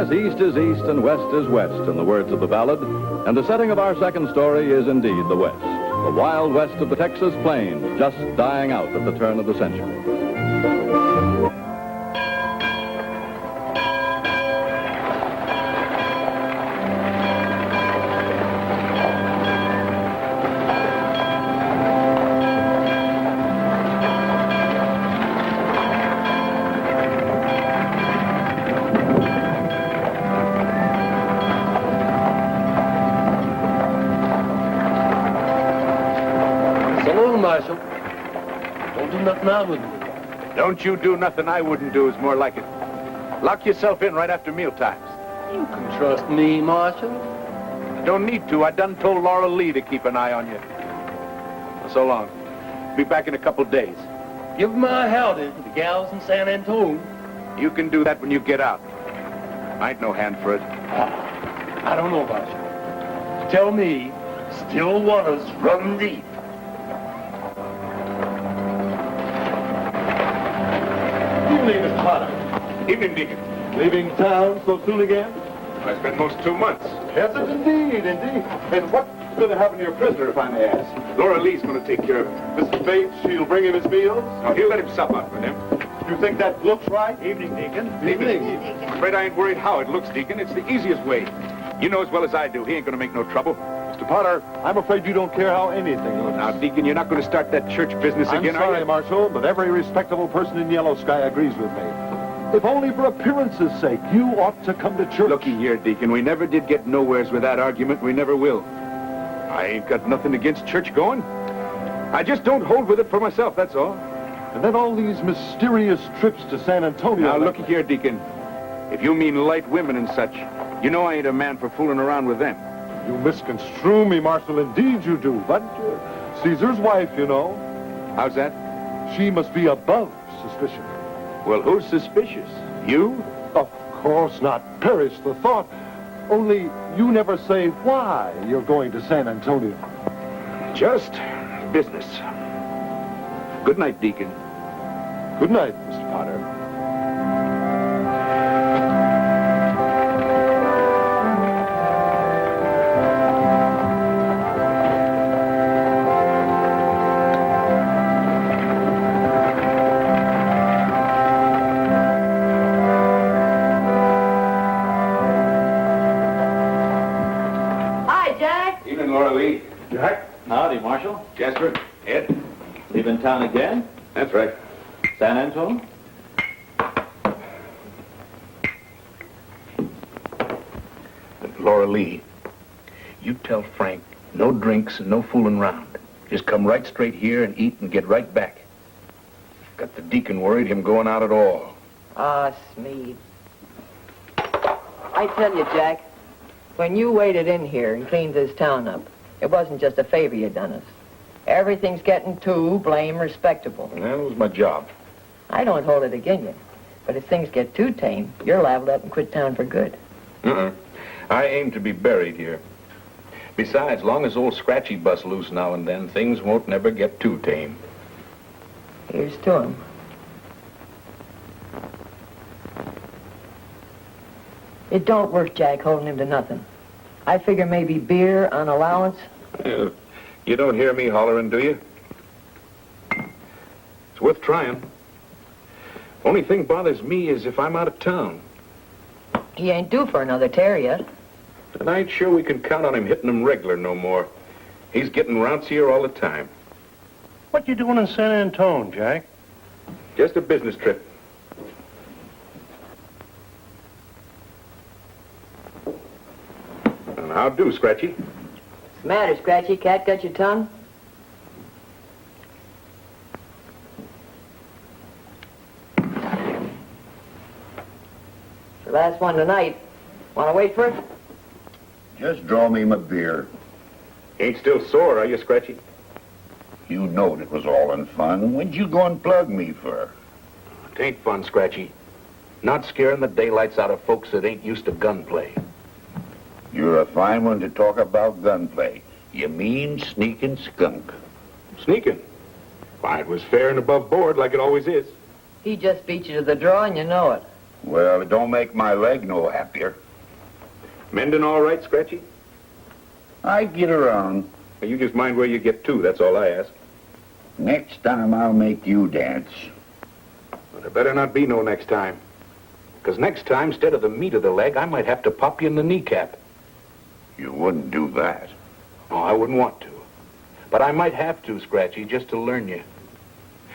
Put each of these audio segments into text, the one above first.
East is east and west is west, in the words of the ballad, and the setting of our second story is indeed the west, the wild west of the Texas plains, just dying out at the turn of the century. Don't you do nothing I wouldn't do is more like it. Lock yourself in right after mealtimes. You can trust me, Marshal. I don't need to. I done told Laura Lee to keep an eye on you. So long. Be back in a couple days. Give my howdy to the gals in San Antone. You can do that when you get out. I ain't no hand for it. I don't know, Marshal. Tell me, still waters run deep. Evening, Mr. Potter. Evening, Deacon. Leaving town so soon again? I spent most 2 months. Yes, indeed. And what's going to happen to your prisoner, if I may ask? Laura Lee's going to take care of him. Mrs. Bates, she'll bring him his meals? Now, he'll let himself out with him. You think that looks right? Evening, Deacon. Evening. I'm afraid I ain't worried how it looks, Deacon. It's the easiest way. You know as well as I do, he ain't going to make no trouble. Mr. Potter, I'm afraid you don't care how anything looks. Now, Deacon, you're not going to start that church business again, I'm sorry, are you? Marshal, but every respectable person in Yellow Sky agrees with me. If only for appearance's sake, you ought to come to church. Looky here, Deacon, we never did get nowheres with that argument. We never will. I ain't got nothing against church going. I just don't hold with it for myself, that's all. And then all these mysterious trips to San Antonio. Now, looky here, Deacon. If you mean light women and such, you know I ain't a man for fooling around with them. You misconstrue me, Marshal. Indeed you do. But Caesar's wife, you know. How's that? She must be above suspicion. Well, who's suspicious? You? Of course not. Perish the thought. Only you never say why you're going to San Antonio. Just business. Good night, Deacon. Good night, Mr. Potter. Jack? Howdy, Marshal. Jasper? Ed? Leaving town again? That's right. San Antone? Laura Lee, you tell Frank no drinks and no fooling around. Just come right straight here and eat and get right back. Got the deacon worried him going out at all. Ah, Smead. I tell you, Jack, when you waited in here and cleaned this town up, it wasn't just a favor you done us. Everything's getting too blame respectable. That was my job. I don't hold it against you, but if things get too tame, you're liable up and quit town for good. I aim to be buried here. Besides, long as old Scratchy busts loose now and then, things won't never get too tame. Here's to him. It don't work, Jack, holding him to nothing. I figure maybe beer on allowance. You don't hear me hollering, do you? It's worth trying. Only thing bothers me is if I'm out of town. He ain't due for another tear yet. And I ain't sure we can count on him hitting them regular no more. He's getting rouncier all the time. What you doing in San Antone, Jack? Just a business trip. How do, Scratchy? What's the matter, Scratchy? Cat got your tongue? The last one tonight. Want to wait for it? Just draw me my beer. Ain't still sore, are you, Scratchy? You knowed it was all in fun. What'd you go and plug me for? It ain't fun, Scratchy. Not scaring the daylights out of folks that ain't used to gunplay. You're a fine one to talk about gunplay. You mean sneaking skunk. Sneaking? Why, it was fair and above board like it always is. He just beat you to the draw and you know it. Well, it don't make my leg no happier. Mending all right, Scratchy? I get around. Well, you just mind where you get to, that's all I ask. Next time I'll make you dance. But there better not be no next time. Because next time, instead of the meat of the leg, I might have to pop you in the kneecap. You wouldn't do that. Oh, I wouldn't want to. But I might have to, Scratchy, just to learn you.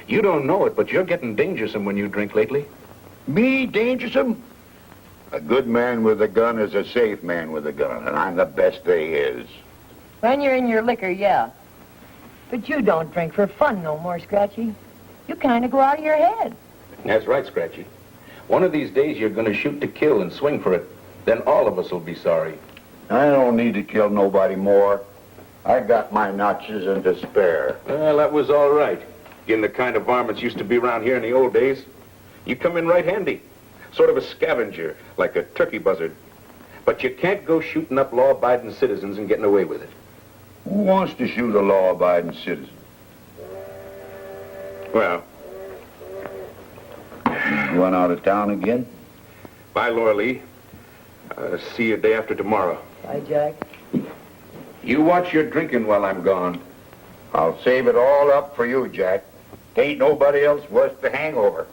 You don't know it, but you're getting dangersome when you drink lately. Me dangersome? A good man with a gun is a safe man with a gun, and I'm the best they is. When you're in your liquor, yeah. But you don't drink for fun no more, Scratchy. You kind of go out of your head. That's right, Scratchy. One of these days you're going to shoot to kill and swing for it. Then all of us will be sorry. I don't need to kill nobody more. I got my notches and to spare. Well, that was all right. In the kind of varmints used to be around here in the old days. You come in right handy. Sort of a scavenger, like a turkey buzzard. But you can't go shooting up law-abiding citizens and getting away with it. Who wants to shoot a law-abiding citizen? Well, You going out of town again? bye, Laura Lee. See you day after tomorrow. Bye, Jack. You watch your drinking while I'm gone. I'll save it all up for you, Jack. Ain't nobody else worth the hangover.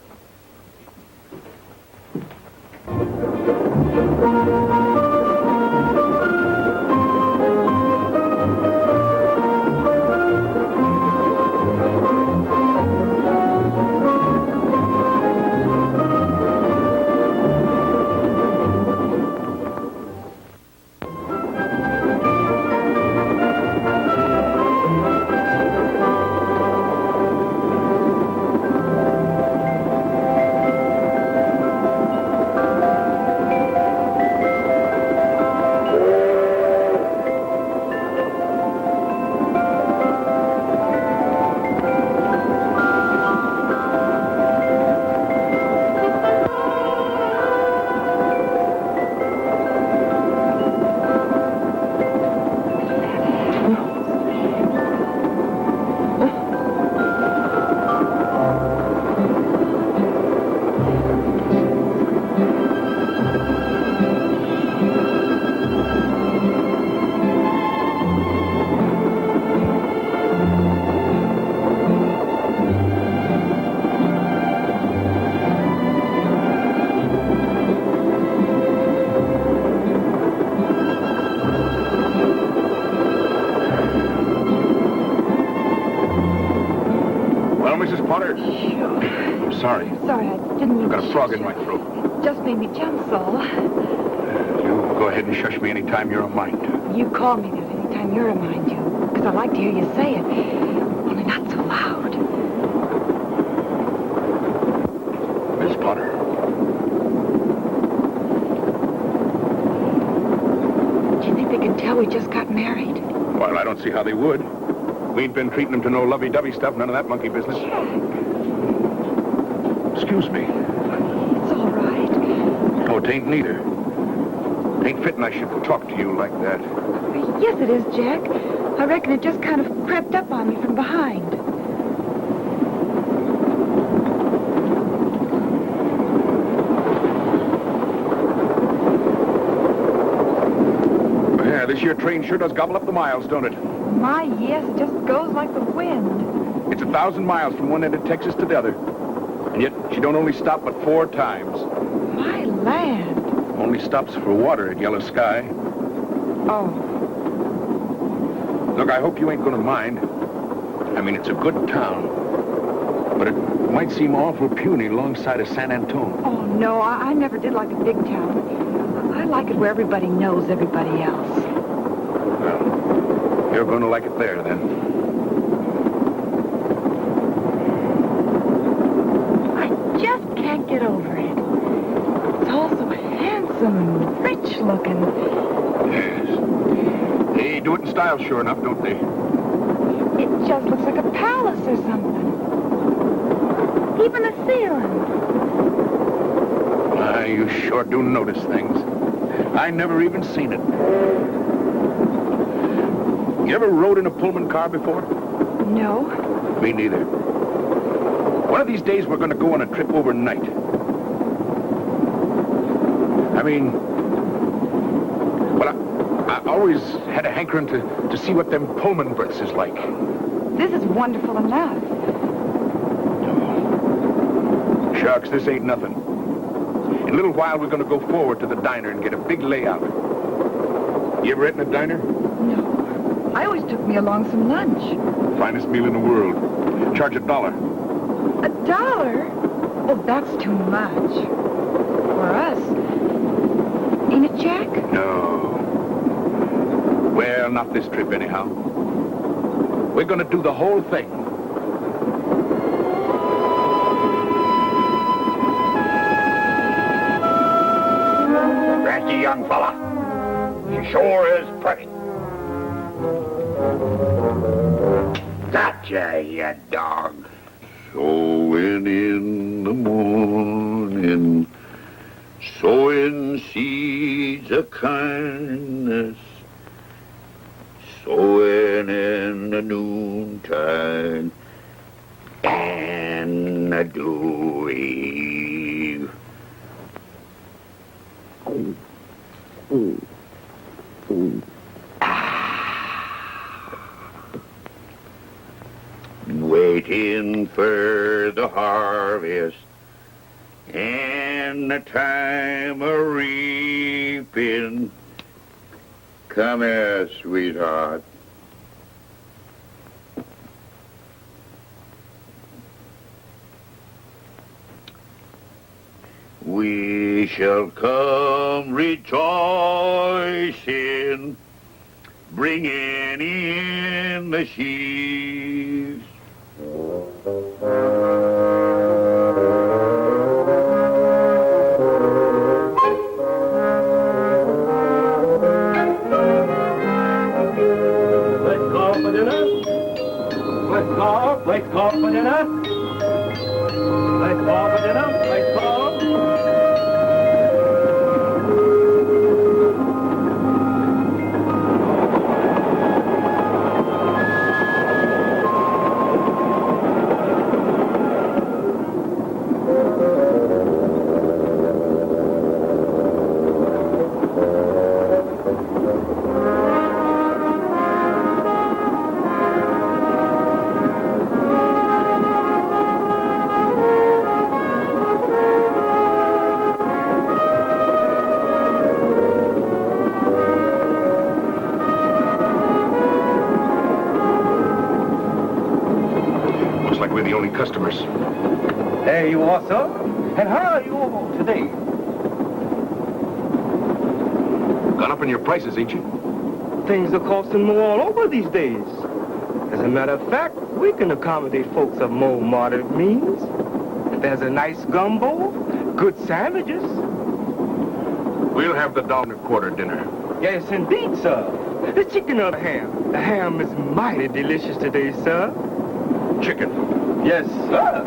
Mrs. Potter. I'm sorry. Sorry, I didn't mean I've got to a frog shush in my you. throat. Just made me jump, so. You go ahead and shush me anytime you're a mind to. You call me that anytime you're a mind to, because I like to hear you say it, only not so loud. Miss Potter. Do you think they can tell we just got married? Well, I don't see how they would. We ain't been treating them to no lovey-dovey stuff, none of that monkey business. Excuse me. It's all right. No, it ain't neither. It ain't fitting I should talk to you like that. Yes, it is, Jack. I reckon it just kind of crept up on me from behind. Yeah, this here train sure does gobble up the miles, don't it? My, yes, it just goes like the wind. It's 1,000 miles from one end of Texas to the other. And yet she don't only stop but 4 times. My land. Only stops for water at Yellow Sky. Oh, Look, I hope you ain't gonna mind. I mean, it's a good town. But it might seem awful puny alongside of San Antonio. oh no, I never did like a big town. I like it where everybody knows everybody else. Well, you're going to like it there, then. I just can't get over it. It's all so handsome and rich looking. Yes. They do it in style, sure enough, don't they? It just looks like a palace or something. Even the ceiling. You sure do notice things. I never even seen it. You ever rode in a Pullman car before? No. Me neither. One of these days we're going to go on a trip overnight. I mean, well, I always had a hankering to see what them Pullman berths is like. This is wonderful enough. Shucks, this ain't nothing. In a little while, we're going to go forward to the diner and get a big layout. You ever eaten a diner? No. I always took me along some lunch. Finest meal in the world. Charge $1. $1? Oh, that's too much. For us. Ain't it, Jack? No. Well, not this trip, anyhow. We're going to do the whole thing. Thank you, young fella. She sure is pretty. Gotcha, you dog. Sowing in the morning, sowing seeds of kindness, sowing in the noontide, and the dewy. Waiting for the harvest and the time of reaping. Come here, sweetheart. We shall come rejoicing, bringing in the sheaves. Let's call for dinner. Let's call for dinner. Let's call for dinner. Let's call. Looks like we're the only customers. There you are, sir. And how are you today? Gone up in your prices, ain't you? Things are costing more all over these days. As a matter of fact, we can accommodate folks of more moderate means. If there's a nice gumbo, good sandwiches. We'll have the $1.25 dinner. Yes, indeed, sir. The chicken or the ham? The ham is mighty delicious today, sir. Chicken. Yes, sir.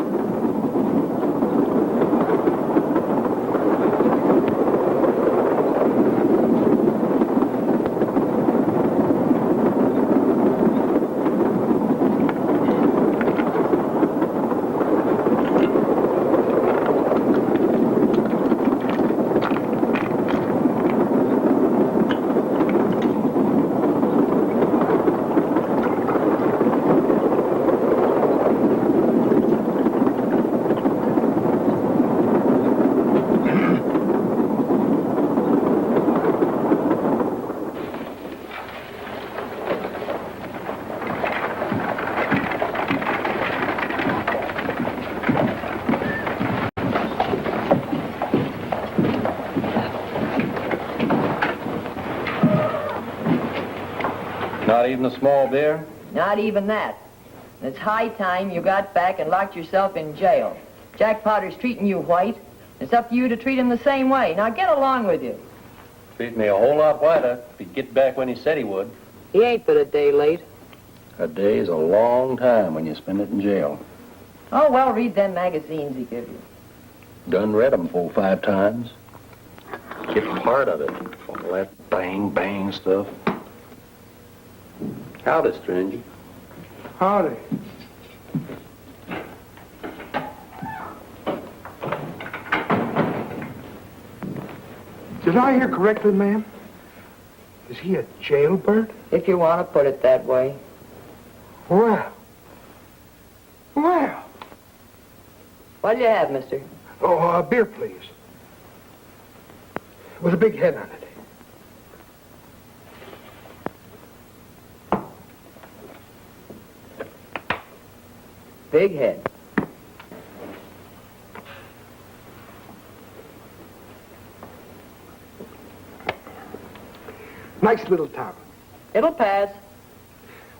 Not even a small beer? Not even that. It's high time you got back and locked yourself in jail. Jack Potter's treating you white. It's up to you to treat him the same way. Now get along with you. Treat me a whole lot whiter if he'd get back when he said he would. He ain't but a day late. A day is a long time when you spend it in jail. Oh, well, read them magazines he gives you. Done read 'em 4 or 5 times. Get part of it. All that bang stuff. Howdy, stranger. Howdy. Did I hear correctly, ma'am? Is he a jailbird? If you want to put it that way. Well. What do you have, mister? Oh, a beer, please. With a big head on it. Big head. Nice little town. It'll pass.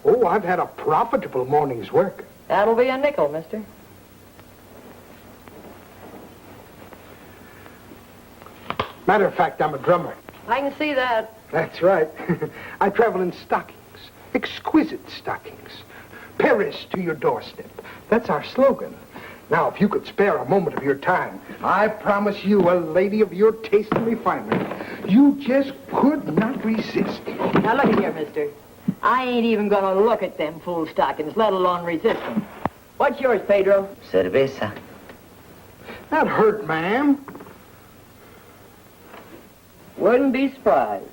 Oh, I've had a profitable morning's work. That'll be a nickel, mister. Matter of fact, I'm a drummer. I can see that. That's right. I travel in stockings. Exquisite stockings. Paris to your doorstep. That's our slogan. Now, if you could spare a moment of your time, I promise you, a lady of your taste and refinement, you just could not resist. Now, look at here, mister. I ain't even gonna look at them fool stockings, let alone resist them. What's yours, Pedro? Cerveza. Not hurt, ma'am. Wouldn't be surprised.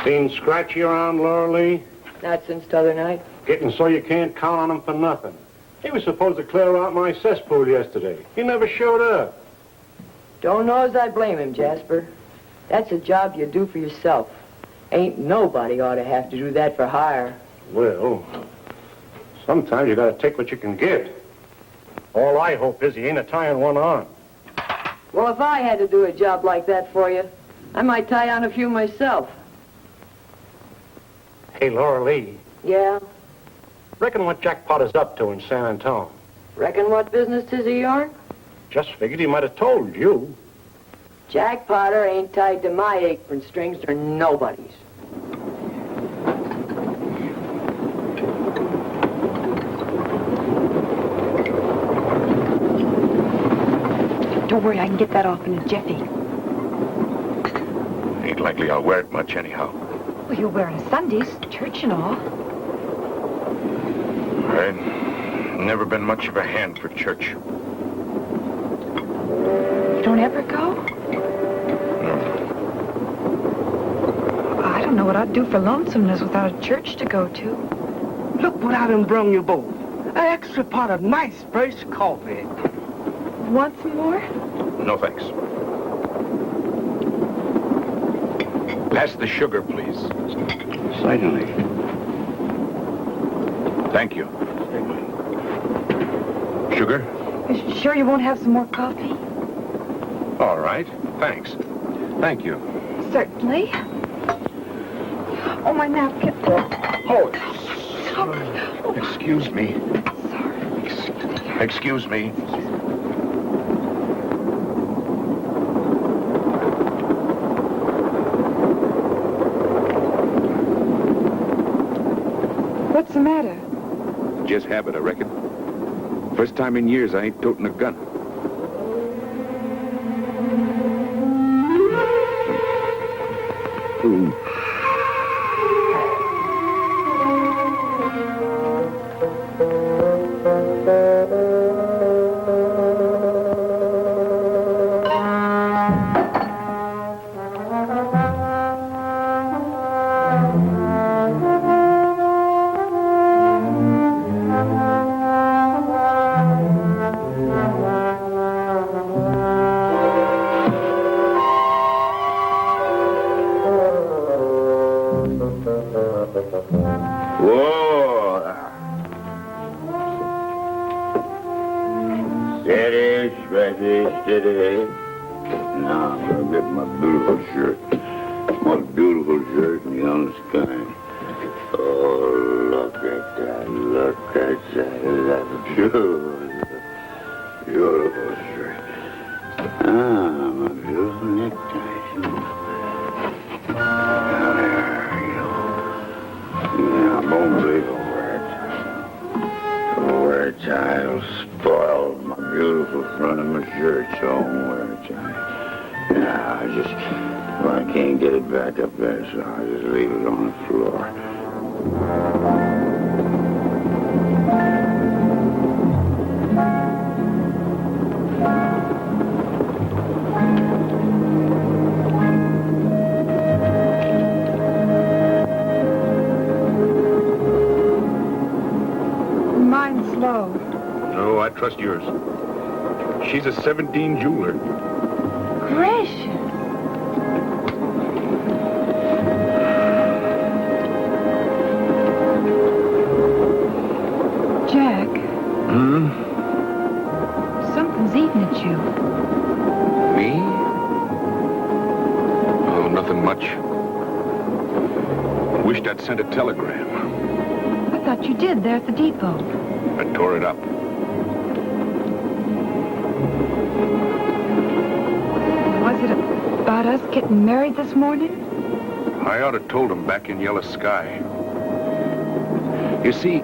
Seen Scratchy around, Laura Lee? Not since t'other night. Getting so you can't count on him for nothing. He was supposed to clear out my cesspool yesterday. He never showed up. Don't know as I blame him, Jasper. That's a job you do for yourself. Ain't nobody ought to have to do that for hire. Well, sometimes you gotta take what you can get. All I hope is he ain't a-tying one on. Well, if I had to do a job like that for you, I might tie on a few myself. Hey, Laura Lee, Yeah? reckon what Jack Potter's up to in San Antone? Reckon what business 'tis of yourn? Just figured he might have told you. Jack Potter ain't tied to my apron strings or nobody's. Don't worry, I can get that off in a jiffy. Ain't likely I'll wear it much anyhow. Well, you're wearing Sundays, church and all. I've never been much of a hand for church. You don't ever go? No. I don't know what I'd do for lonesomeness without a church to go to. Look what I done brung you both. An extra pot of nice, fresh coffee. Want some more? No, thanks. Pass the sugar, please. Certainly. Thank you. Sugar? Sure you won't have some more coffee? All right. Thanks. Thank you. Certainly. Oh, my napkin. Oh, Oh, excuse me. sorry. Excuse me. What's the matter? Just habit, I reckon. First time in years I ain't toting a gun. Ooh. Whoa. Steady, steady, steady. Now I'm gonna get my beautiful shirt. My beautiful shirt in the yellow sky. Oh, look at that. Look at that. That's beautiful. Beautiful shirt. Ah, my beautiful necktie. There you go. Yeah, I won't believe a word. A word child spoiled my beautiful front of my shirt, so I won't wear it, child. Yeah, well, I can't get it back up there, so I'll just leave it on the floor. Mine's slow. No, I trust yours. She's a 17 jeweler. Gracious. Jack. Something's eating at you. Me? Oh, nothing much. Wished I'd sent a telegram. I thought you did there at the depot. I tore it up. Was it about us getting married this morning? I ought to told him back in Yellow Sky. You see,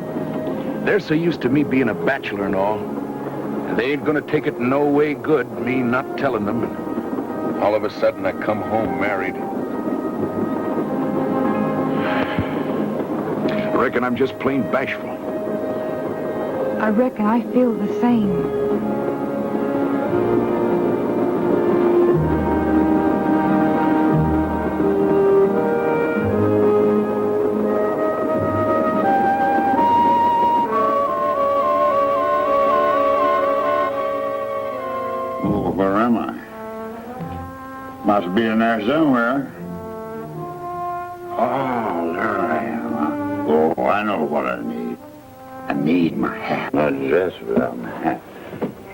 they're so used to me being a bachelor and all, and they ain't gonna take it no way good, me not telling them. And all of a sudden, I come home married. I reckon I'm just plain bashful. I reckon I feel the same. Oh, where am I? Must be in there somewhere. Oh, there I am. Oh, I know what I need. I need my hat. Not dress without my hat.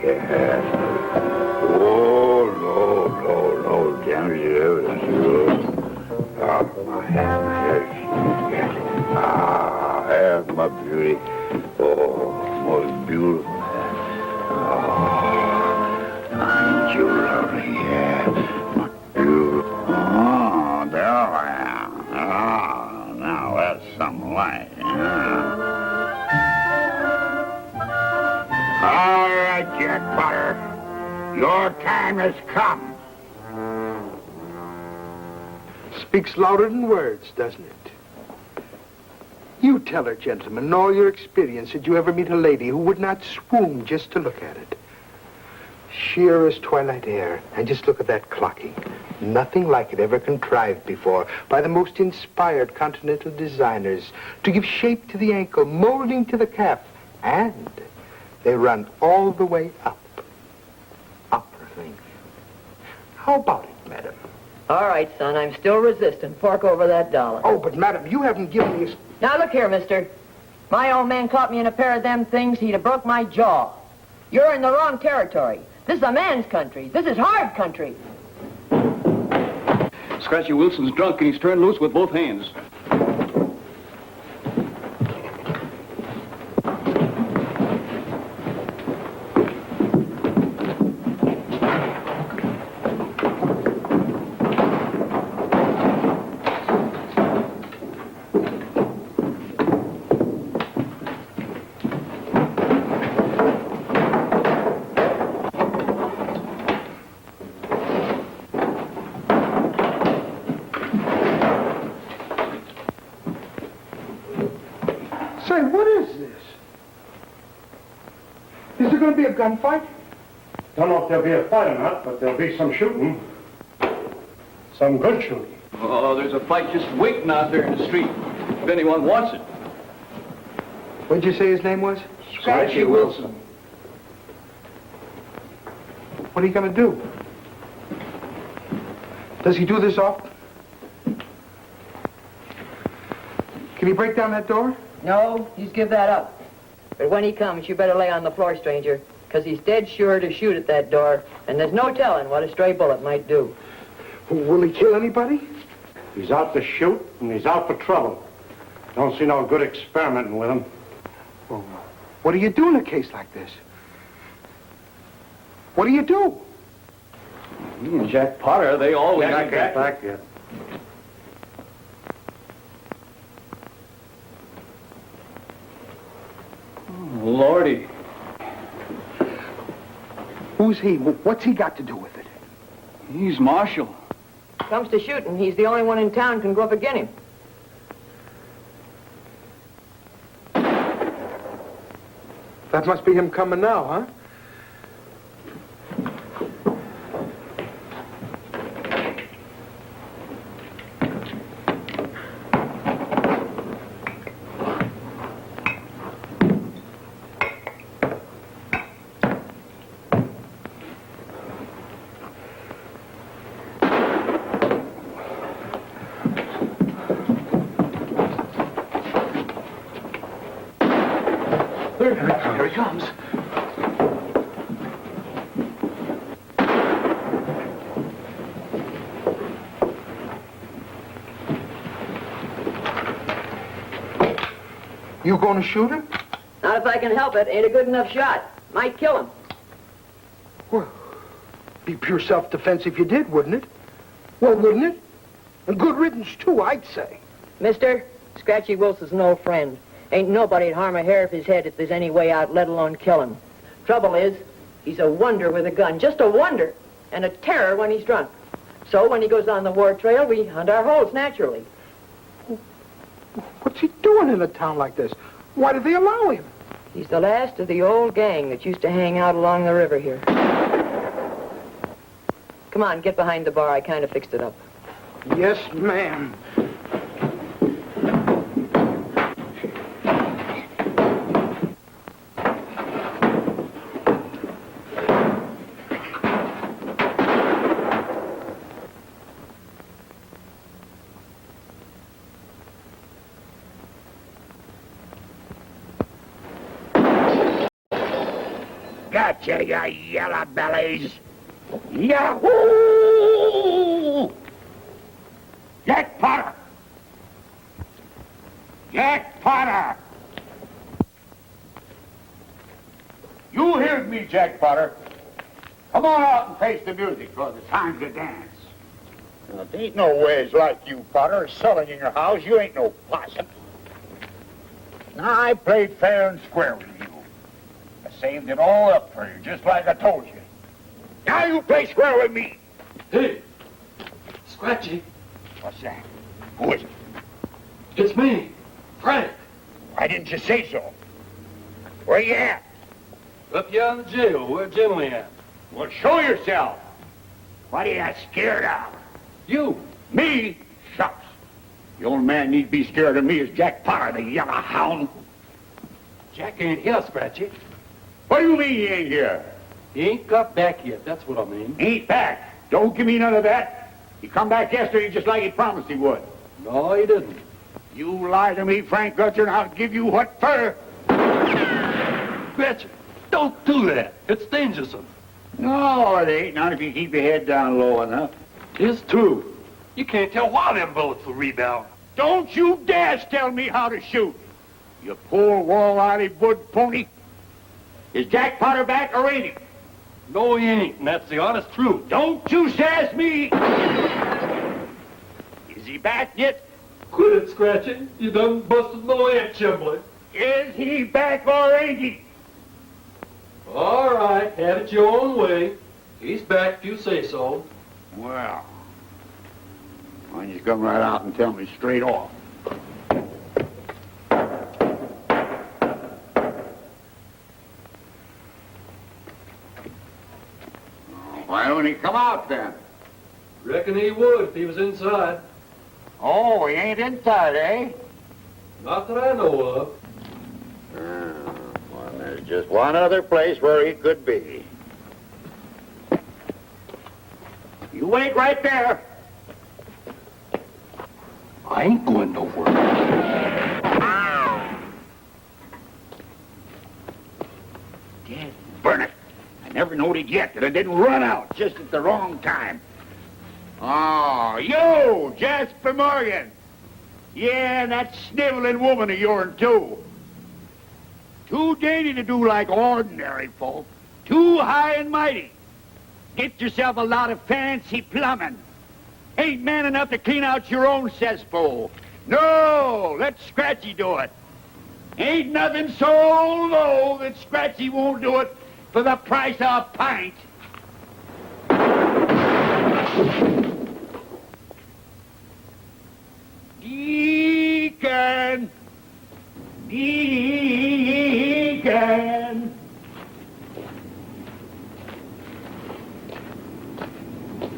Yes. Oh, no, damn you, evidence. Oh, my hat, yes. Ah, I have my beauty. Oh, most beautiful hat. Oh, ain't you lovely, yeah. My beautiful. Oh, there I am. Oh, now that's some light, yeah. All right, Jack Potter. Your time has come. Speaks louder than words, doesn't it? You tell her, gentlemen, in all your experience, did you ever meet a lady who would not swoon just to look at it? Sheer as twilight air, and just look at that clocking. Nothing like it ever contrived before by the most inspired continental designers to give shape to the ankle, molding to the calf, and they run all the way up length. How about it, madam? All right, son, I'm still resistant. Fork over that dollar. Oh, but madam, you haven't given me a... Now, look here, mister. My old man caught me in a pair of them things, he'd have broke my jaw. You're in the wrong territory. This is a man's country. This is hard country. Scratchy Wilson's drunk and he's turned loose with both hands. Say, what is this? Is there going to be a gunfight? Don't know if there'll be a fight or not, but there'll be some shooting. Some good shooting. Oh, there's a fight just waiting out there in the street, if anyone wants it. What'd you say his name was? Scratchy Wilson. What are you going to do? Does he do this often? Can he break down that door? No, just give that up. But when he comes, you better lay on the floor, stranger. because he's dead sure to shoot at that door, and there's no telling what a stray bullet might do. Will he kill anybody? He's out to shoot, and he's out for trouble. Don't see no good experimenting with him. Well, what do you do in a case like this? What do you do? Me and Jack Potter, they always... Not get back yet. Lordy. Who's he? What's he got to do with it? He's Marshal. Comes to shooting, he's the only one in town can go up against him. That must be him coming now, huh? Here he comes. You going to shoot him? Not if I can help it. Ain't a good enough shot. Might kill him. Well, be pure self-defense if you did, wouldn't it? Well, wouldn't it? And good riddance, too, I'd say. Mister, Scratchy Wilson's no friend. Ain't nobody'd harm a hair of his head if there's any way out, let alone kill him. Trouble is, he's a wonder with a gun. Just a wonder. And a terror when he's drunk. So when he goes on the war trail, we hunt our holes naturally. What's he doing in a town like this? Why do they allow him? He's the last of the old gang that used to hang out along the river here. Come on, get behind the bar. I kind of fixed it up. Yes, ma'am. Gotcha, you yellow bellies. Yahoo! Jack Potter! Jack Potter! You heard me, Jack Potter. Come on out and face the music, for the time's to dance. Now, there ain't no ways like you, Potter, selling in your house. You ain't no possum. Now, I played fair and square with you. I saved it all up for you, just like I told you. Now you play square with me. Hey, Scratchy. What's that? Who is it? It's me, Frank. Why didn't you say so? Where you at? Up here in the jail, where Jimmy at. Well, show yourself. What are you scared of? You. Me? Shucks. The old man need be scared of me as Jack Potter, the yellow hound. Jack ain't here, Scratchy. What do you mean he ain't here? He ain't got back yet, that's what I mean. Ain't back. Don't give me none of that. He come back yesterday just like he promised he would. No, he didn't. You lie to me, Frank Gutcher, and I'll give you what for. Scratchy, don't do that. It's dangerous. No, it ain't. Not if you keep your head down low enough. It's true. You can't tell why them bullets will rebound. Don't you dare tell me how to shoot. You poor wall-eyed wood pony. Is Jack Potter back or ain't he? No, he ain't, and that's the honest truth. Don't you sass me. Is he back yet? Quit it, Scratchy. You done busted no ant chimbley. Is he back or ain't he? All right, have it your own way. He's back if you say so. Well, why don't you come right out and tell me straight off? Why don't he come out then? Reckon he would if he was inside. Oh, he ain't inside, eh? Not that I know of. Well, there's just one other place where he could be. You wait right there. I ain't going nowhere. Dead. Burn it. Never knowed it yet that it didn't run out just at the wrong time. Oh, you, Jasper Morgan. Yeah, that sniveling woman of yours, too. Too dainty to do like ordinary folk. Too high and mighty. Get yourself a lot of fancy plumbing. Ain't man enough to clean out your own cesspool. No, let Scratchy do it. Ain't nothing so low that Scratchy won't do it for the price of a pint. Deacon! Deacon!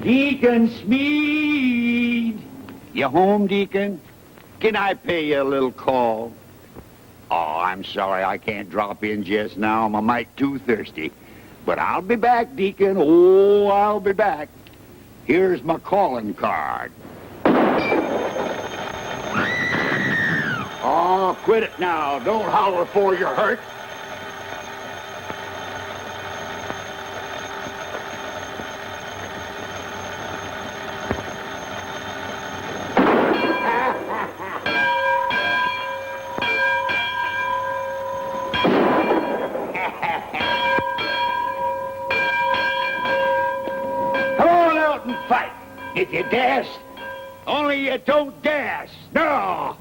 Deacon Smead! You home, Deacon? Can I pay you a little call? Oh, I'm sorry I can't drop in just now. I'm a mite too thirsty. But I'll be back, Deacon. Oh, I'll be back. Here's my calling card. Oh, quit it now. Don't holler before you're hurt. Come on out and fight. If you dash, only you don't dash. No.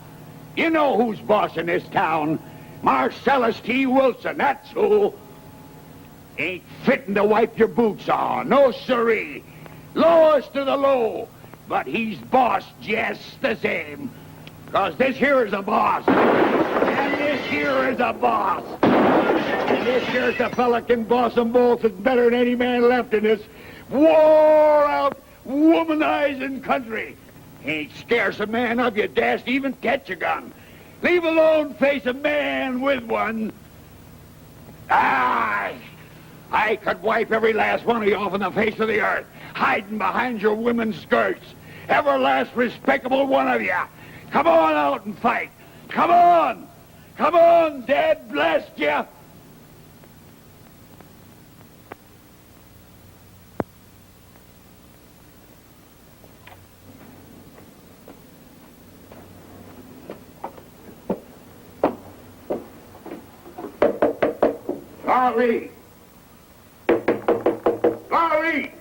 You know who's boss in this town. Marcellus T. Wilson, that's who. Ain't fitting to wipe your boots on. No siree. Lowest of the low. But he's boss just the same. 'Cause this here is a boss. And this here is a boss. And this here's the fella can boss them both as better than any man left in this wore-out, womanizing country. Ain't scarce a man of you dashed even catch a gun. Leave alone face a man with one. I could wipe every last one of you off on the face of the earth, hiding behind your women's skirts. Every last respectable one of you. Come on out and fight. Come on. Come on, Dad bless you. Larry! Larry!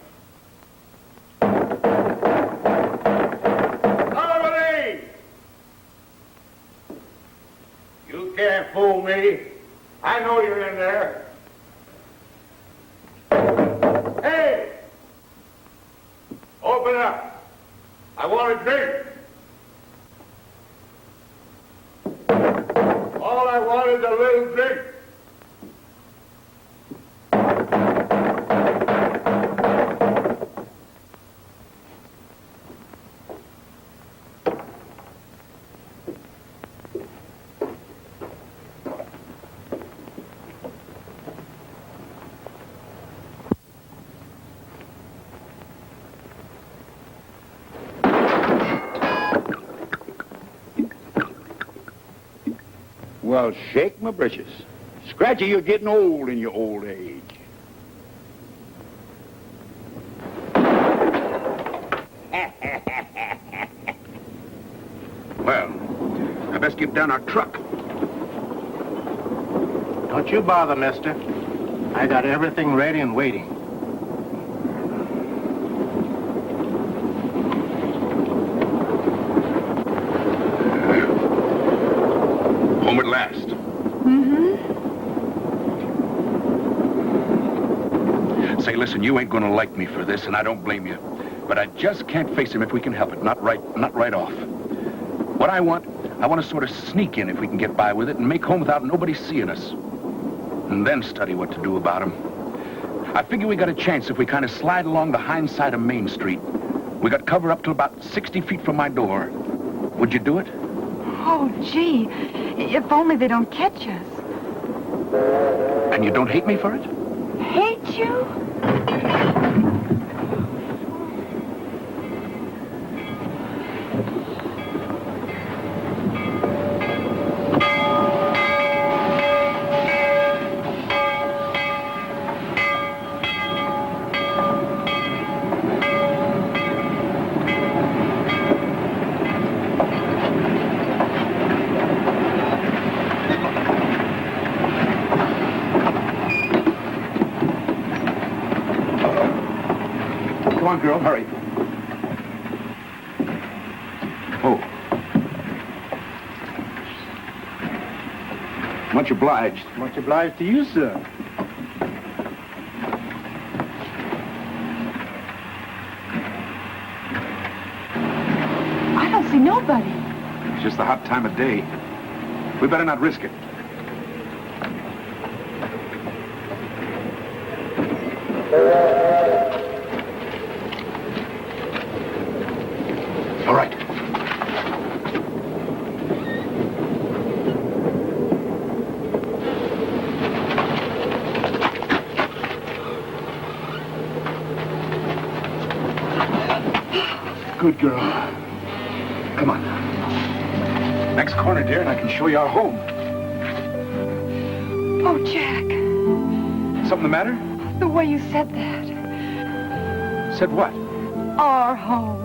Larry! You can't fool me. I know you're in there. Hey! Open up. I want a drink. All I want is a little drink. Well, shake my britches. Scratchy, you're getting old in your old age. Well, I best get down our truck. Don't you bother, mister. I got everything ready and waiting. Home at last. Say, listen, you ain't gonna like me for this, and I don't blame you. But I just can't face him if we can help it. Not right off. What I want to sort of sneak in if we can get by with it and make home without nobody seeing us. And then study what to do about him. I figure we got a chance if we kind of slide along the hind side of Main Street. We got cover up to about 60 feet from my door. Would you do it? Oh, gee. If only they don't catch us. And you don't hate me for it? Hate you? on, girl, hurry. Oh. Much obliged. Much obliged to you, sir. I don't see nobody. It's just the hot time of day. We better not risk it. All right. Good girl. Come on. Next corner, dear, and I can show you our home. Oh, Jack, Something the matter? the way you said that. Said what? Our home.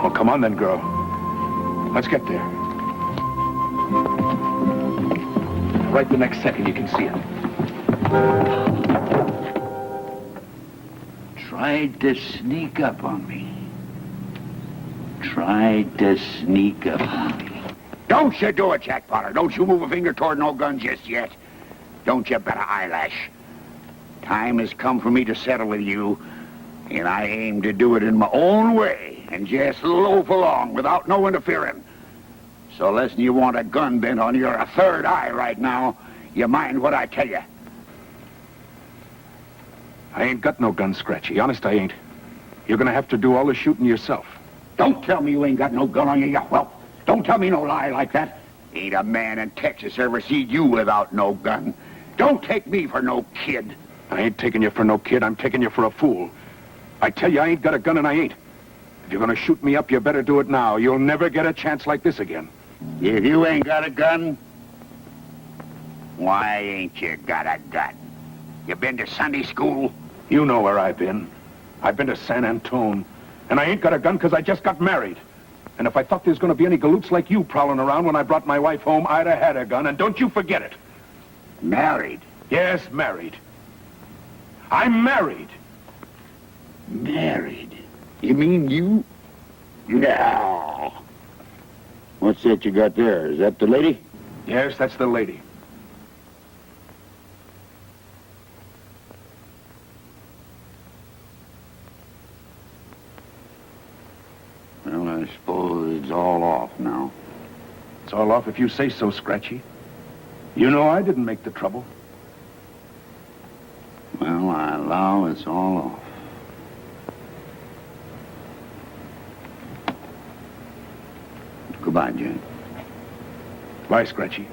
Oh, come on then, girl. Let's get there. Right the next second you can see it. Tried to sneak up on me. Tried to sneak up on me. Don't you do it, Jack Potter. Don't you move a finger toward no gun just yet. Don't you bet an eyelash. Time has come for me to settle with you, and I aim to do it in my own way and just loaf along without no interfering. So lest you want a gun bent on your third eye right now, you mind what I tell you. I ain't got no gun, Scratchy. Honest, I ain't. You're gonna have to do all the shooting yourself. Don't tell me you ain't got no gun on you, you whelp. Don't tell me no lie like that. Ain't a man in Texas ever seen you without no gun. Don't take me for no kid. I ain't taking you for no kid. I'm taking you for a fool. I tell you, I ain't got a gun and I ain't. If you're gonna shoot me up, you better do it now. You'll never get a chance like this again. If you ain't got a gun, why ain't you got a gun? You been to Sunday school? You know where I've been. I've been to San Antone. And I ain't got a gun because I just got married. And if I thought there was going to be any galoots like you prowling around when I brought my wife home, I'd have had a gun. And don't you forget it. Married? Yes, married. I'm married. Married? You mean you? No. What's that you got there? Is that the lady? Yes, that's the lady. Well, I suppose it's all off now. It's all off if you say so, Scratchy. You know I didn't make the trouble. Well, I allow it's all off. Goodbye, Jack. Bye, Scratchy.